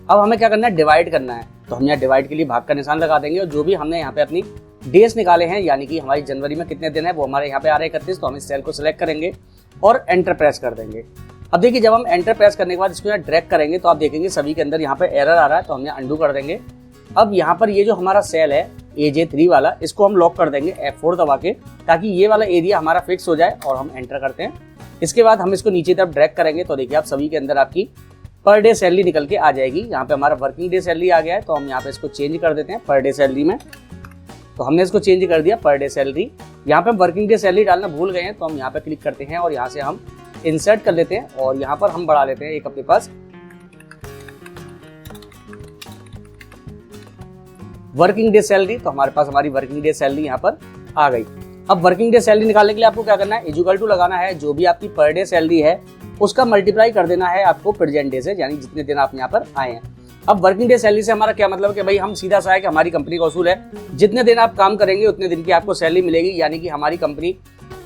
अब हमें क्या करना है, डिवाइड करना है। तो हम यहाँ डिवाइड के लिए भाग का निशान लगा देंगे और जो भी हमने यहाँ पे अपनी डेज निकाले हैं, यानी कि हमारी जनवरी में कितने दिन है वो हमारे यहाँ पे आ रहे हैं 31, तो हम इस सेल को सिलेक्ट करेंगे और एंटर प्रेस कर देंगे। अब देखिए जब हम एंटर प्रेस करने के बाद इसको यहाँ ड्रैग करेंगे तो आप देखेंगे सभी के अंदर यहाँ पे एरर आ रहा है, तो हम यहाँ अंडू कर देंगे। अब यहाँ पर ये जो हमारा सेल है AJ3 वाला, इसको हम लॉक कर देंगे F4 दबा के, ताकि ये वाला एरिया हमारा फिक्स हो जाए, और हम एंटर करते हैं। इसके बाद हम इसको नीचे तरफ ड्रैग करेंगे तो देखिए आप सभी के अंदर आपकी पर डे सैलरी निकल के आ जाएगी। यहाँ पे हमारा वर्किंग डे सैलरी आ गया है, तो हम यहाँ पे इसको चेंज कर देते हैं पर डे सैलरी में। तो हमने इसको चेंज कर दिया पर डे सैलरी। यहाँ पे वर्किंग डे सैलरी डालना भूल गए हैं, तो हम यहाँ पे क्लिक करते हैं और यहाँ से हम इंसर्ट कर लेते हैं और यहाँ पर हम बढ़ा लेते हैं एक अपने पास वर्किंग डे सैलरी। तो हमारे पास हमारी वर्किंग डे सैलरी यहाँ पर आ गई। अब वर्किंग डे सैलरी निकालने के लिए आपको क्या करना है, इक्वल टू लगाना है। जो भी आपकी पर डे सैलरी है उसका मल्टीप्लाई कर देना है आपको प्रेजेंट डे से, यानी जितने दिन आप यहाँ पर आए हैं। अब वर्किंग डे सैलरी से हमारा क्या मतलब है कि भाई हम सीधा सा है कि हमारी कंपनी का उसूल है जितने दिन आप काम करेंगे उतने दिन की आपको सैलरी मिलेगी, यानी कि हमारी कंपनी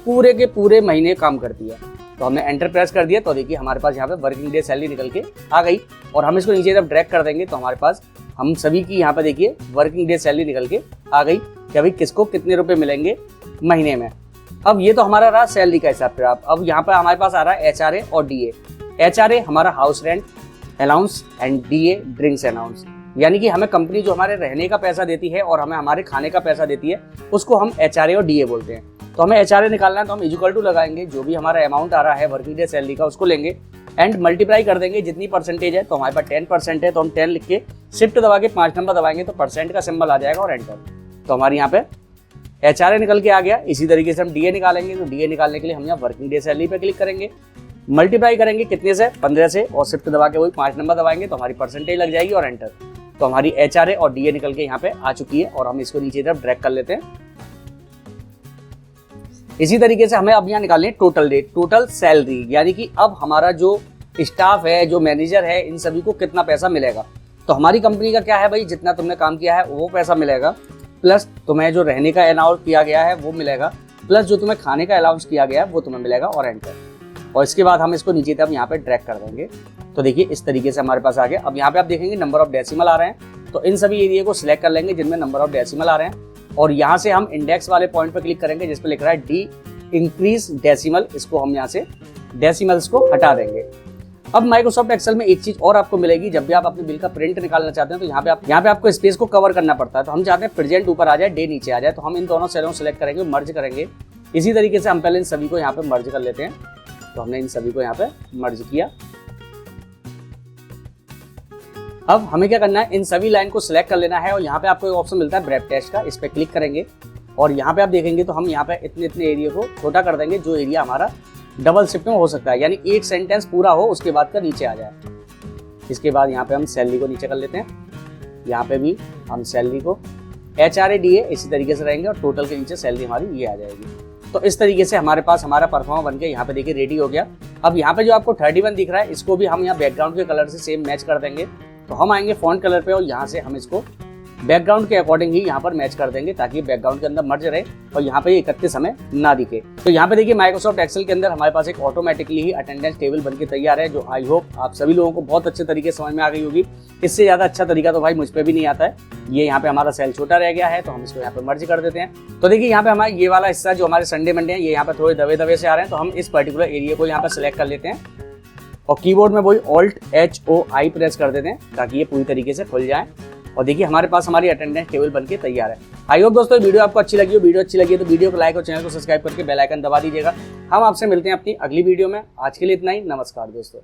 पूरे के पूरे महीने काम करती है। तो हमने एंटर प्रेस कर दिया तो देखिए हमारे पास यहाँ पे वर्किंग डे सैलरी निकल के आ गई, और हम इसको नीचे जब ड्रैग कर देंगे तो हमारे पास हम सभी की यहाँ पे देखिए वर्किंग डे सैलरी निकल के आ गई कि भाई किसको कितने रुपए मिलेंगे महीने में। अब ये तो हमारा रहा सैलरी का हिसाब से। अब यहाँ पर हमारे पास आ रहा है HRA और DA। HRA हमारा house rent allowance and DA drinks allowance, यानी कि हमें कंपनी जो हमारे रहने का पैसा देती है और हमें हमारे खाने का पैसा देती है उसको हम HRA और DA बोलते हैं। तो हमें HRA निकालना है तो हम इक्वल टू लगाएंगे, जो भी हमारा अमाउंट आ रहा है वर्किंग डे सैलरी का उसको लेंगे एंड मल्टीप्लाई कर देंगे जितनी परसेंटेज है। तो हमारे पास 10% है तो हम 10 लिख के शिफ्ट दबा के 5 नंबर दबाएंगे तो परसेंट का सिंबल आ जाएगा और एंटर। तो हमारे यहाँ पे HRA निकल के आ गया। इसी तरीके से हम DA निकालेंगे, तो DA निकालने के लिए हम यहाँ वर्किंग डे सैलरी पे क्लिक करेंगे, मल्टीप्लाई करेंगे कितने से 15 से और शिफ्ट दबा के वही 5 नंबर दबाएंगे तो हमारी परसेंटेज लग जाएगी और एंटर। तो हमारी HRA और DA निकल के यहाँ पे आ चुकी है और हम इसको नीचे तरफ ड्रैग कर लेते हैं। इसी तरीके से हमें अब यहाँ निकालनी है टोटल डेट, टोटल सैलरी, यानी कि अब हमारा जो स्टाफ है, जो मैनेजर है, इन सभी को कितना पैसा मिलेगा। तो हमारी कंपनी का क्या है भाई, जितना तुमने काम किया है वो पैसा मिलेगा, प्लस तुम्हें जो रहने का अलाउंस किया गया है वो मिलेगा, प्लस जो तुम्हें खाने का अलाउंस किया गया है वो तुम्हें मिलेगा, और एंटर। और इसके बाद हम इसको नीचे तक यहाँ पे ड्रैग कर देंगे। तो देखिए इस तरीके से हमारे पास आ गया। अब यहाँ पे आप देखेंगे नंबर ऑफ डेसिमल आ रहे हैं, तो इन सभी एरिया को सिलेक्ट कर लेंगे जिनमें नंबर ऑफ डेसिमल आ रहे हैं, और यहाँ से हम इंडेक्स वाले पॉइंट पर क्लिक करेंगे जिस पर लिख रहा है डी इंक्रीज डेसिमल। इसको हम यहाँ से डेसिमल्स को हटा देंगे। अब माइक्रोसॉफ्ट एक्सेल में एक चीज और आपको मिलेगी, जब भी आप अपने बिल का प्रिंट निकालना चाहते हैं तो यहाँ पे आपको स्पेस को कवर करना पड़ता है। तो हम चाहते हैं प्रेजेंट ऊपर आ जाए, डे नीचे आ जाए, तो हम इन दोनों सेलों को सिलेक्ट करेंगे, मर्ज करेंगे। इसी तरीके से हम पहले इन सभी को यहाँ पे मर्ज कर लेते हैं। तो हमने इन सभी को यहाँ पे मर्ज किया। अब हमें क्या करना है, इन सभी लाइन को सिलेक्ट कर लेना है, और यहाँ पे आपको एक ऑप्शन मिलता है ब्रेप टेस्ट का, इस पर क्लिक करेंगे, और यहाँ पे आप देखेंगे तो हम यहाँ पे इतने एरिया को छोटा कर देंगे जो एरिया हमारा डबल शिफ्ट में हो सकता है, यानी एक सेंटेंस पूरा हो उसके बाद का नीचे आ जाए। इसके बाद यहाँ पे हम सैलरी को नीचे कर लेते हैं, यहाँ पे भी हम सैलरी को HRADA इसी तरीके से रहेंगे, और टोटल के नीचे सैलरी हमारी ये आ जाएगी। तो इस तरीके से हमारे पास हमारा परफॉर्मा बन के यहाँ पे देखिए रेडी हो गया। अब यहाँ पे जो आपको 31 दिख रहा है, इसको भी हम यहाँ बैकग्राउंड के कलर से सेम मैच कर देंगे। तो हम आएंगे फॉन्ट कलर पे, और यहाँ से हम इसको बैकग्राउंड के अकॉर्डिंग ही यहाँ पर मैच कर देंगे, ताकि बैकग्राउंड के अंदर मर्ज रहे और यहाँ पे 31 हमें ना दिखे। तो यहाँ पे देखिए माइक्रोसॉफ्ट एक्सेल के अंदर हमारे पास एक ऑटोमेटिकली ही अटेंडेंस टेबल बनके तैयार है, जो आई होप आप सभी लोगों को बहुत अच्छे तरीके से समझ में आ गई होगी। इससे ज़्यादा अच्छा तरीका तो भाई मुझ पे भी नहीं आता है। ये यहाँ पे हमारा सेल छोटा रह गया है, तो हम इसको यहाँ पे मर्ज कर देते हैं। तो देखिए यहाँ पे हमारा ये वाला हिस्सा जो हमारे संडे मंडे हैं, ये यहाँ पे थोड़े दबे दबे से आ रहे हैं, तो हम इस पर्टिकुलर एरिया को यहाँ पे सिलेक्ट कर लेते हैं, और कीबोर्ड में वही Alt-HOI प्रेस कर देते हैं ताकि ये पूरी तरीके से खुल जाए। और देखिए हमारे पास हमारी अटेंडेंस टेबल बनके तैयार है। आई होप दोस्तों वीडियो आपको अच्छी लगी हो। वीडियो अच्छी लगी है तो वीडियो को लाइक और चैनल को सब्सक्राइब करके बेल आइकन दबा दीजिएगा। हम आपसे मिलते हैं अपनी अगली वीडियो में। आज के लिए इतना ही। नमस्कार दोस्तों।